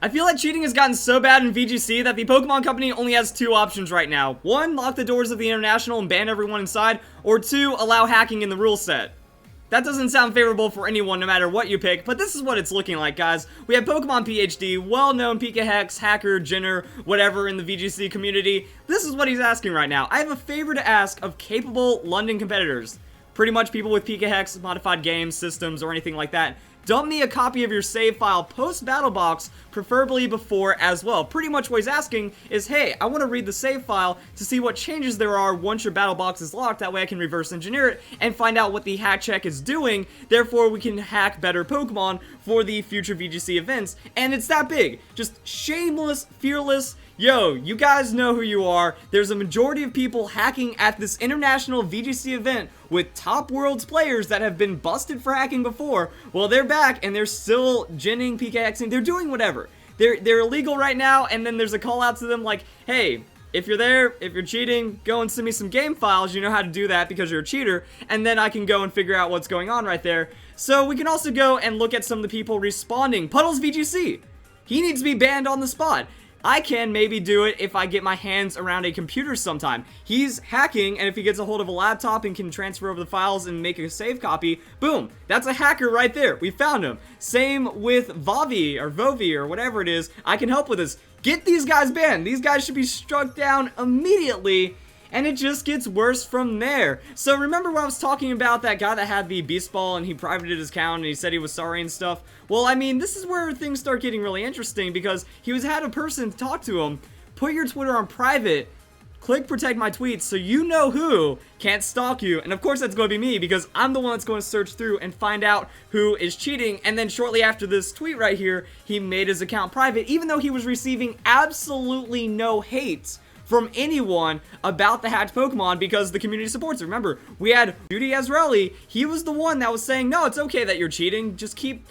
I feel like cheating has gotten so bad in VGC that the Pokemon Company only has two options right now. One, lock the doors of the International and ban everyone inside, or two, allow hacking in the rule set. That doesn't sound favorable for anyone no matter what you pick, but this is what it's looking like, guys. We have Pokemon PhD, well-known PKHex, hacker, Jinner, whatever in the VGC community. This is what he's asking right now. I have a favor to ask of capable London competitors. Pretty much people with PKHex, modified games, systems, or anything like that. Dump me a copy of your save file post-battle box, preferably before as well. Pretty much what he's asking is, hey, I want to read the save file to see what changes there are once your battle box is locked. That way I can reverse engineer it and find out what the hack check is doing. Therefore, we can hack better Pokemon for the future VGC events. And it's that big. Just shameless, fearless. Yo, you guys know who you are. There's a majority of people hacking at this international VGC event with top worlds players that have been busted for hacking before. Well, they're back and they're still ginning, PKXing. They're doing whatever. They're illegal right now, and then there's a call out to them like, hey, if you're there, if you're cheating, go and send me some game files. You know how to do that because you're a cheater, and then I can go and figure out what's going on right there. So we can also go and look at some of the people responding. Puddles VGC. He needs to be banned on the spot. I can maybe do it if I get my hands around a computer sometime. He's hacking, and if he gets a hold of a laptop and can transfer over the files and make a save copy, boom, that's a hacker right there. We found him. Same with Vovi or whatever it is. I can help with this. Get these guys banned. These guys should be struck down immediately. And it just gets worse from there. So remember when I was talking about that guy that had the Beast Ball and he privated his account and he said he was sorry and stuff? Well, I mean, this is where things start getting really interesting because he had a person talk to him, put your Twitter on private, click protect my tweets so you know who can't stalk you. And of course that's going to be me because I'm the one that's going to search through and find out who is cheating. And then shortly after this tweet right here, he made his account private even though he was receiving absolutely no hate from anyone about the hacked Pokemon because the community supports it. Remember, we had Judy Azraeli. He was the one that was saying, no, it's okay that you're cheating. Just keep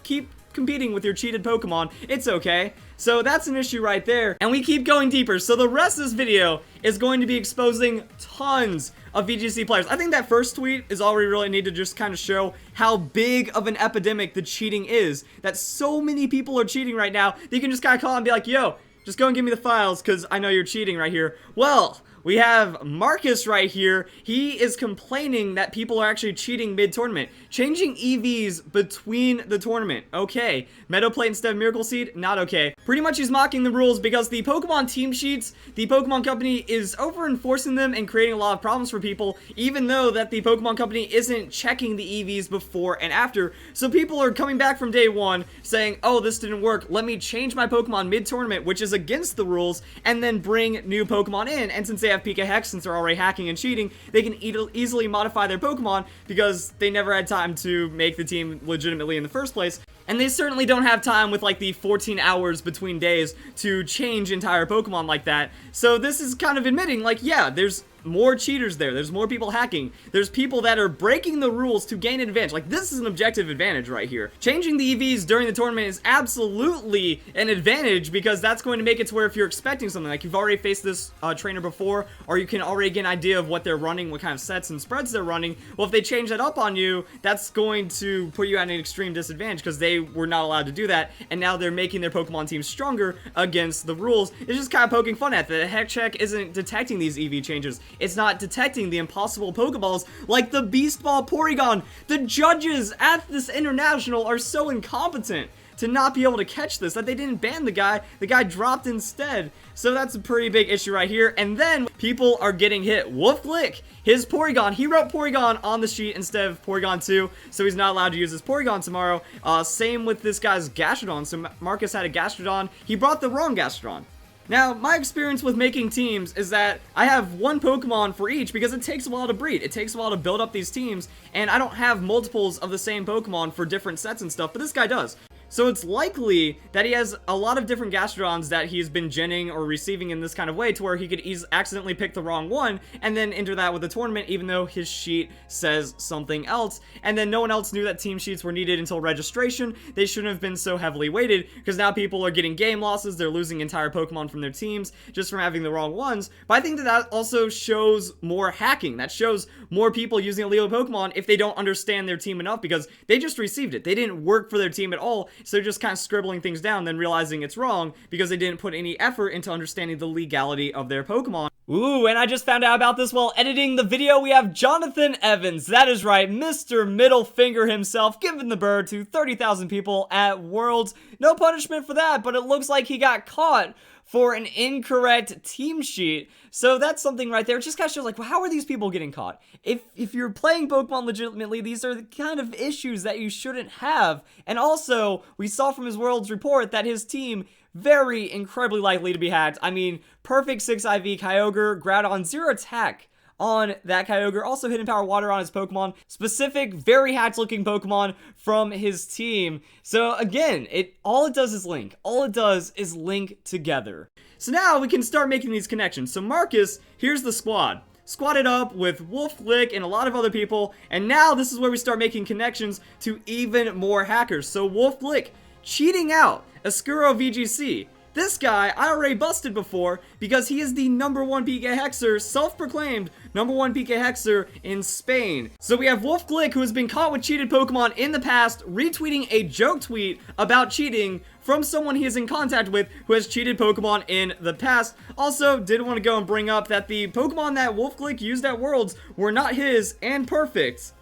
competing with your cheated Pokemon. It's okay. So that's an issue right there. And we keep going deeper. So the rest of this video is going to be exposing tons of VGC players. I think that first tweet is all we really need to just kind of show how big of an epidemic the cheating is. That so many people are cheating right now. That you can just kind of call and be like, yo, just go and give me the files because I know you're cheating right here. Well, we have Marcus right here. He is complaining that people are actually cheating mid-tournament. Changing EVs between the tournament. Okay. Meadow Plate instead of Miracle Seed? Not okay. Pretty much he's mocking the rules because the Pokemon team sheets, the Pokemon Company is over-enforcing them and creating a lot of problems for people, even though that the Pokemon Company isn't checking the EVs before and after. So people are coming back from day one saying, oh, this didn't work. Let me change my Pokemon mid-tournament, which is against the rules, and then bring new Pokemon in. And since they have PKHex, since they're already hacking and cheating, they can easily modify their Pokemon because they never had time to make the team legitimately in the first place. And they certainly don't have time with like the 14 hours between days to change entire Pokemon like that. So this is kind of admitting like, yeah, there's more cheaters there. There's more people hacking. There's people that are breaking the rules to gain an advantage. Like, this is an objective advantage right here. Changing the EVs during the tournament is absolutely an advantage because that's going to make it to where if you're expecting something, like you've already faced this trainer before, or you can already get an idea of what they're running, what kind of sets and spreads they're running. Well, if they change that up on you, that's going to put you at an extreme disadvantage because they were not allowed to do that, and now they're making their Pokemon team stronger against the rules. It's just kind of poking fun at that. The Heck Check isn't detecting these EV changes. It's not detecting the impossible Pokeballs like the Beast Ball Porygon. The judges at this international are so incompetent to not be able to catch this that they didn't ban the guy. The guy dropped instead. So that's a pretty big issue right here. And then people are getting hit. Wolfglick, his Porygon, he wrote Porygon on the sheet instead of Porygon 2, so he's not allowed to use his Porygon tomorrow. Same with this guy's Gastrodon. So Marcus had a Gastrodon. He brought the wrong Gastrodon. Now, my experience with making teams is that I have one Pokemon for each because it takes a while to breed. It takes a while to build up these teams, and I don't have multiples of the same Pokemon for different sets and stuff, but this guy does. So it's likely that he has a lot of different Gastrodons that he's been genning or receiving in this kind of way to where he could accidentally pick the wrong one and then enter that with the tournament even though his sheet says something else. And then no one else knew that team sheets were needed until registration. They shouldn't have been so heavily weighted because now people are getting game losses. They're losing entire Pokemon from their teams just from having the wrong ones. But I think that that also shows more hacking. That shows more people using illegal Pokemon if they don't understand their team enough because they just received it. They didn't work for their team at all. So just kind of scribbling things down, then realizing it's wrong because they didn't put any effort into understanding the legality of their Pokemon. Ooh, and I just found out about this while editing the video. We have Jonathan Evans. That is right, Mr. Middle Finger himself, giving the bird to 30,000 people at Worlds. No punishment for that, but it looks like he got caught for an incorrect team sheet. So that's something right there. It just kind of shows, like, well, how are these people getting caught? If you're playing Pokemon legitimately, these are the kind of issues that you shouldn't have. And also, we saw from his Worlds report that his team very incredibly likely to be hacked. I mean, perfect 6 IV Kyogre, Groudon, 0 attack on that Kyogre, also Hidden Power Water on his Pokemon, specific, very hacked looking Pokemon from his team. So again, all it does is link. All it does is link together. So now we can start making these connections. So Marcus, here's the squad. Squatted up with Wolf Lick and a lot of other people, and now this is where we start making connections to even more hackers. So Wolf Lick cheating out Oscuro VGC. This guy I already busted before because he is the #1 PKHexer, self-proclaimed #1 PKHexer in Spain. So we have Wolf Glick, who has been caught with cheated Pokemon in the past, retweeting a joke tweet about cheating from someone he is in contact with who has cheated Pokemon in the past. Also, did want to go and bring up that the Pokemon that Wolf Glick used at Worlds were not his and perfect,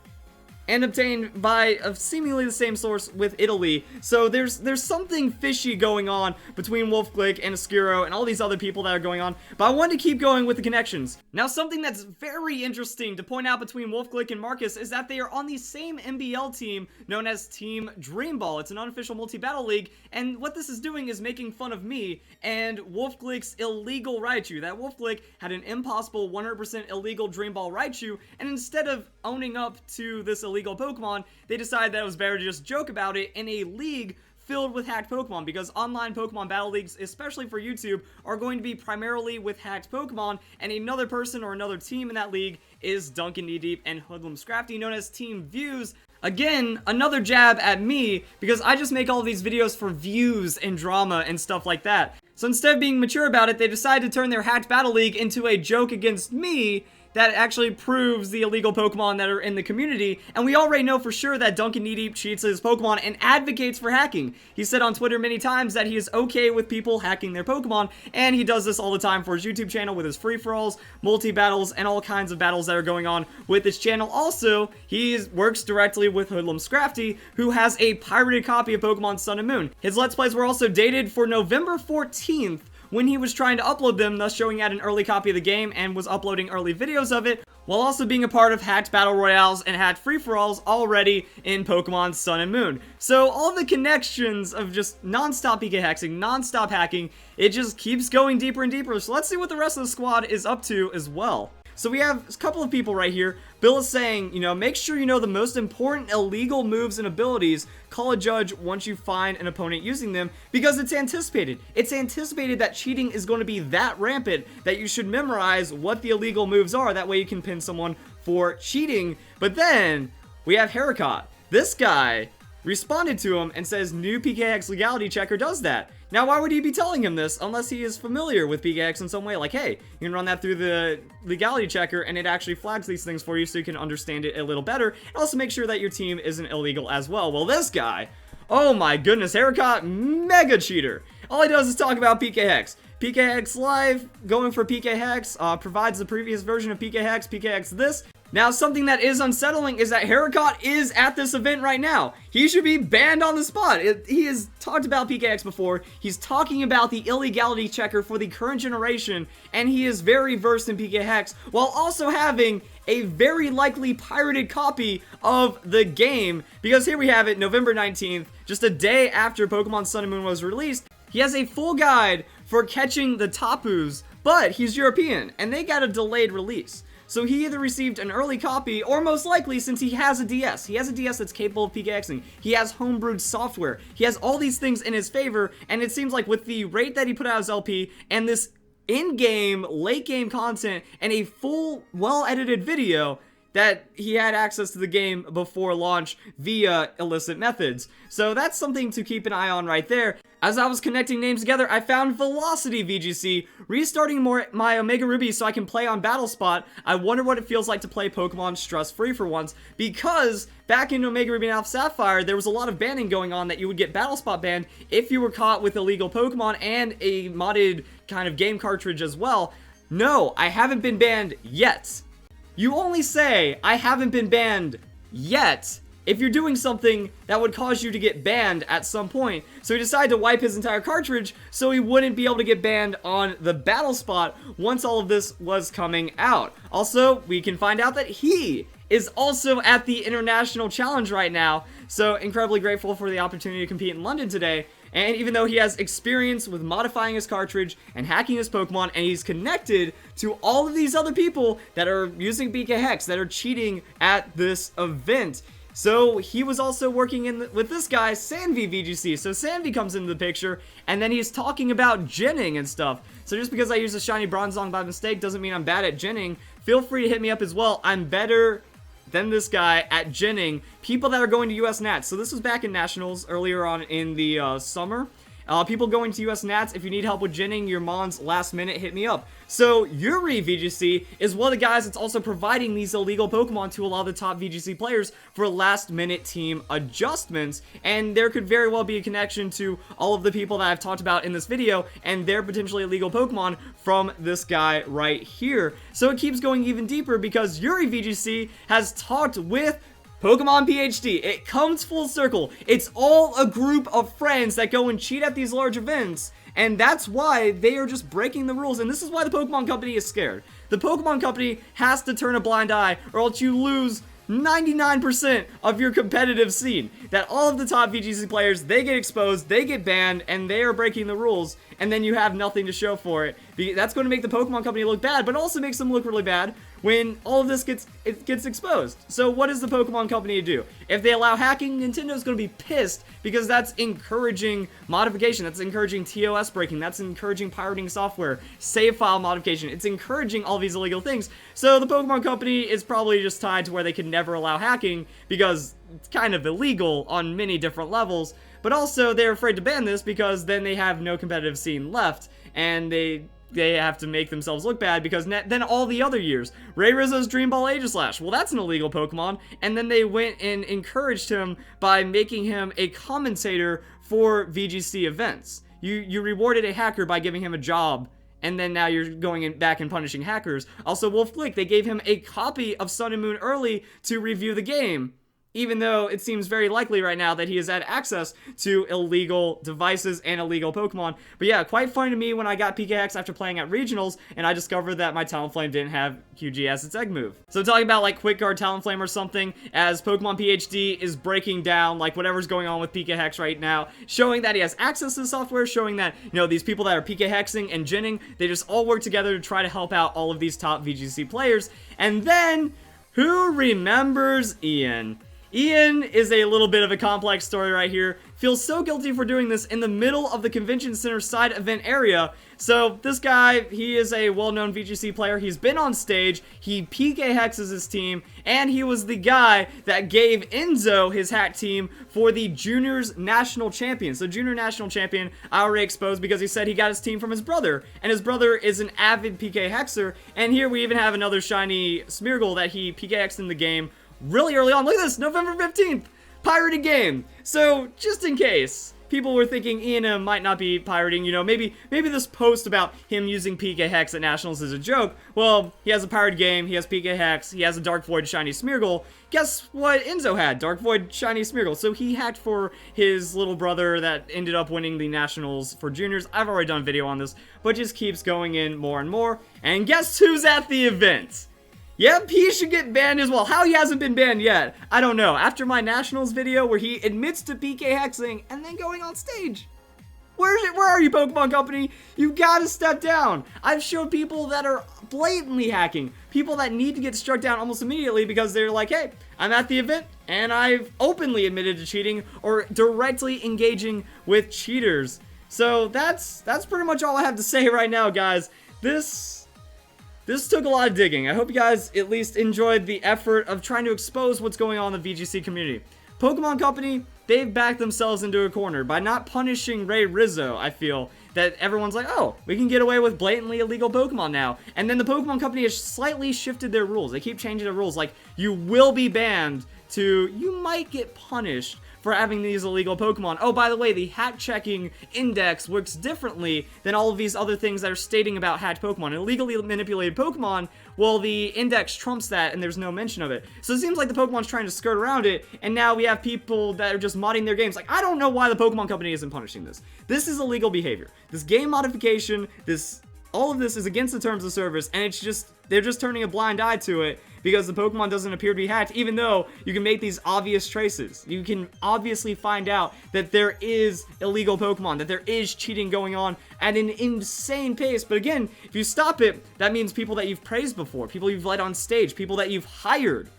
and obtained by seemingly the same source with Italy. So there's something fishy going on between Wolf Glick and Oscuro and all these other people that are going on, but I wanted to keep going with the connections. Now, something that's very interesting to point out between Wolf Glick and Marcus is that they are on the same MBL team known as Team Dream Ball. It's an unofficial multi-battle league, and what this is doing is making fun of me and Wolf Glick's illegal Raichu. That Wolf Glick had an impossible 100% illegal Dream Ball Raichu, and instead of owning up to this illegal Pokemon, they decided that it was better to just joke about it in a league filled with hacked Pokemon, because online Pokemon battle leagues, especially for YouTube, are going to be primarily with hacked Pokemon, and another person or another team in that league is Duncan Knee Deep and Hoodlum Scrafty, known as Team Views. Again, another jab at me, because I just make all these videos for views and drama and stuff like that. So instead of being mature about it, they decided to turn their hacked battle league into a joke against me that actually proves the illegal Pokemon that are in the community. And we already know for sure that Duncan Knee Deep cheats his Pokemon and advocates for hacking. He said on Twitter many times that he is okay with people hacking their Pokemon, and he does this all the time for his YouTube channel with his free-for-alls, multi-battles, and all kinds of battles that are going on with his channel. Also, he works directly with Hoodlum Scrafty, who has a pirated copy of Pokemon Sun and Moon. His Let's Plays were also dated for November 14th, when he was trying to upload them, thus showing he had an early copy of the game and was uploading early videos of it, while also being a part of hacked battle royales and hacked free-for-alls already in Pokemon Sun and Moon. So all the connections of just non-stop PK hexing, non-stop hacking, it just keeps going deeper and deeper. So let's see what the rest of the squad is up to as well. So we have a couple of people right here. Bill is saying, you know, make sure you know the most important illegal moves and abilities. Call a judge once you find an opponent using them, because it's anticipated. It's anticipated that cheating is going to be that rampant that you should memorize what the illegal moves are. That way you can pin someone for cheating. But then we have Haricot. This guy responded to him and says new PKHex legality checker does that. Now, why would he be telling him this unless he is familiar with PKHex in some way? Like, hey, you can run that through the legality checker and it actually flags these things for you so you can understand it a little better, and also make sure that your team isn't illegal as well. Well, this guy, oh my goodness, Haricot, mega cheater. All he does is talk about PKHex. PKHex Live, going for PKHex, provides the previous version of PKHex, PKHex this. Now, something that is unsettling is that Haricot is at this event right now. He should be banned on the spot. He has talked about PKHex before. He's talking about the illegality checker for the current generation, and he is very versed in PKHex, while also having a very likely pirated copy of the game. Because here we have it, November 19th, just a day after Pokemon Sun and Moon was released. He has a full guide for catching the Tapus, but he's European, and they got a delayed release. So he either received an early copy, or most likely, since he has a DS. He has a DS that's capable of PKHexing. He has homebrewed software. He has all these things in his favor, and it seems like with the rate that he put out his LP, and this in-game, late-game content, and a full, well-edited video, that he had access to the game before launch via illicit methods. So that's something to keep an eye on right there. As I was connecting names together, I found Velocity VGC, restarting my Omega Ruby so I can play on Battle Spot. I wonder what it feels like to play Pokemon stress-free for once, because back in Omega Ruby and Alpha Sapphire, there was a lot of banning going on that you would get Battle Spot banned if you were caught with illegal Pokemon and a modded kind of game cartridge as well. No, I haven't been banned yet. You only say, I haven't been banned yet, if you're doing something that would cause you to get banned at some point. So he decided to wipe his entire cartridge so he wouldn't be able to get banned on the Battle Spot once all of this was coming out. Also, we can find out that he is also at the International Challenge right now, so incredibly grateful for the opportunity to compete in London today. And even though he has experience with modifying his cartridge and hacking his Pokemon, and he's connected to all of these other people that are using PKHex, that are cheating at this event. So he was also working with this guy, Sanvi VGC. So Sanvi comes into the picture, and then he's talking about ginning and stuff. So just because I use a shiny Bronzong by mistake doesn't mean I'm bad at ginning. Feel free to hit me up as well. I'm better than this guy at ginning people that are going to US Nats. So this was back in Nationals earlier on in the summer. People going to US Nats, if you need help with ginning your mons last minute, hit me up. So Yuri VGC is one of the guys that's also providing these illegal Pokemon to a lot of the top VGC players for last minute team adjustments. And there could very well be a connection to all of the people that I've talked about in this video and their potentially illegal Pokemon from this guy right here. So it keeps going even deeper because Yuri VGC has talked with Pokemon PhD. It comes full circle. It's all a group of friends that go and cheat at these large events, and that's why they are just breaking the rules, and this is why the Pokemon Company is scared. The Pokemon Company has to turn a blind eye, or else you lose 99% of your competitive scene. That all of the top VGC players, they get exposed, they get banned, and they are breaking the rules, and then you have nothing to show for it. That's going to make the Pokemon Company look bad, but also makes them look really bad when all of this gets exposed. So what does the Pokemon Company do? If they allow hacking, Nintendo's going to be pissed because that's encouraging modification, that's encouraging TOS breaking, that's encouraging pirating software, save file modification, it's encouraging all these illegal things. So the Pokemon Company is probably just tied to where they can never allow hacking because it's kind of illegal on many different levels, but also they're afraid to ban this because then they have no competitive scene left, and they have to make themselves look bad because then all the other years, Ray Rizzo's Dream Ball Aegislash, well, that's an illegal Pokemon, and then they went and encouraged him by making him a commentator for VGC events. You rewarded a hacker by giving him a job, and then now you're going back and punishing hackers. Also, Wolf Glick, they gave him a copy of Sun and Moon early to review the game, even though it seems very likely right now that he has had access to illegal devices and illegal Pokemon. But yeah, quite funny to me when I got PKHex after playing at Regionals, and I discovered that my Talonflame didn't have QG as its egg move. So talking about like Quick Guard Talonflame or something, as Pokemon PhD is breaking down like whatever's going on with PKHex right now, showing that he has access to the software, showing that, you know, these people that are PKHexing and ginning, they just all work together to try to help out all of these top VGC players. And then, who remembers Ian? Ian is a little bit of a complex story right here. Feels so guilty for doing this in the middle of the convention center side event area. So this guy, he is a well-known VGC player. He's been on stage. He PKHexes his team, and he was the guy that gave Enzo his hack team for the Juniors National Champion. So Junior National Champion, I already exposed because he said he got his team from his brother, and his brother is an avid PKHexer. And here we even have another shiny Smeargle that he PKHexed in the game really early on. Look at this, November 15th, pirated game. So just in case people were thinking Ian might not be pirating, you know, maybe this post about him using PKHex at Nationals is a joke. Well, he has a pirated game, he has PKHex, he has a Dark Void shiny Smeargle. Guess what Enzo had? Dark Void shiny Smeargle. So he hacked for his little brother that ended up winning the Nationals for juniors. I've already done a video on this, but just keeps going in more and more. And guess who's at the event? Yep, he should get banned as well. How he hasn't been banned yet, I don't know. After my Nationals video where he admits to PKHexing and then going on stage. Where are you, Pokemon Company? You gotta step down. I've showed people that are blatantly hacking. People that need to get struck down almost immediately because they're like, hey, I'm at the event and I've openly admitted to cheating or directly engaging with cheaters. So that's pretty much all I have to say right now, guys. This took a lot of digging. I hope you guys at least enjoyed the effort of trying to expose what's going on in the VGC community. Pokemon Company, they've backed themselves into a corner by not punishing Ray Rizzo. I feel that everyone's like, oh, we can get away with blatantly illegal Pokemon now. And then the Pokemon Company has slightly shifted their rules. They keep changing their rules. Like, you will be banned to, you might get punished for having these illegal Pokemon. Oh, by the way, the hat checking index works differently than all of these other things that are stating about hatched Pokemon. Illegally manipulated Pokemon, well, the index trumps that, and there's no mention of it. So it seems like the Pokemon's trying to skirt around it, and now we have people that are just modding their games. Like, I don't know why the Pokemon Company isn't punishing this. This is illegal behavior. This game modification, all of this is against the terms of service, and it's just, they're just turning a blind eye to it because the Pokemon doesn't appear to be hacked, even though you can make these obvious traces. You can obviously find out that there is illegal Pokemon, that there is cheating going on at an insane pace. But again, if you stop it, that means people that you've praised before, people you've led on stage, people that you've hired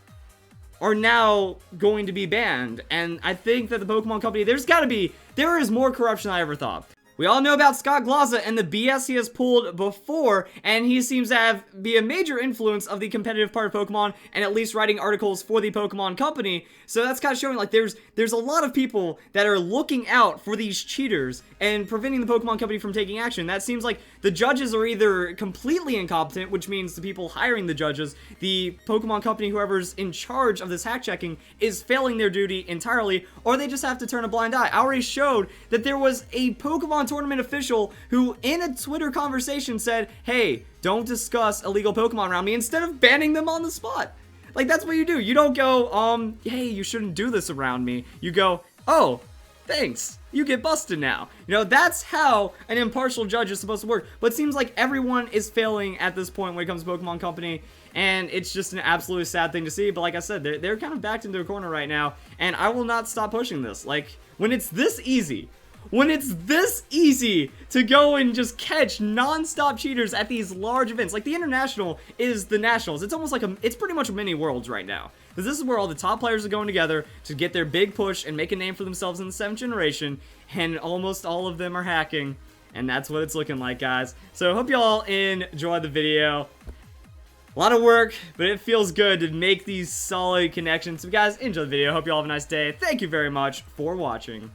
are now going to be banned. And I think that the Pokemon Company, there is more corruption than I ever thought. We all know about Scott Glaza and the BS he has pulled before, and he seems to be a major influence of the competitive part of Pokemon, and at least writing articles for the Pokemon Company. So that's kind of showing, like, there's a lot of people that are looking out for these cheaters and preventing the Pokemon Company from taking action. That seems like the judges are either completely incompetent, which means the people hiring the judges, the Pokemon Company, whoever's in charge of this hack checking, is failing their duty entirely, or they just have to turn a blind eye. I already showed that there was a Pokemon tournament official who in a Twitter conversation said, hey, don't discuss illegal Pokemon around me, instead of banning them on the spot. Like, that's what you do. You don't go, hey, you shouldn't do this around me. You go, oh, thanks, you get busted now. You know, that's how an impartial judge is supposed to work. But it seems like everyone is failing at this point when it comes to Pokemon Company, and it's just an absolutely sad thing to see. But like I said, they're kind of backed into a corner right now, and I will not stop pushing this. Like, when it's this easy to go and just catch non-stop cheaters at these large events, like the International is the Nationals. It's almost like it's pretty much mini Worlds right now. Because this is where all the top players are going together to get their big push and make a name for themselves in the 7th generation, and almost all of them are hacking, and that's what it's looking like, guys. So I hope y'all enjoyed the video. A lot of work, but it feels good to make these solid connections. So guys, enjoy the video. Hope you all have a nice day. Thank you very much for watching.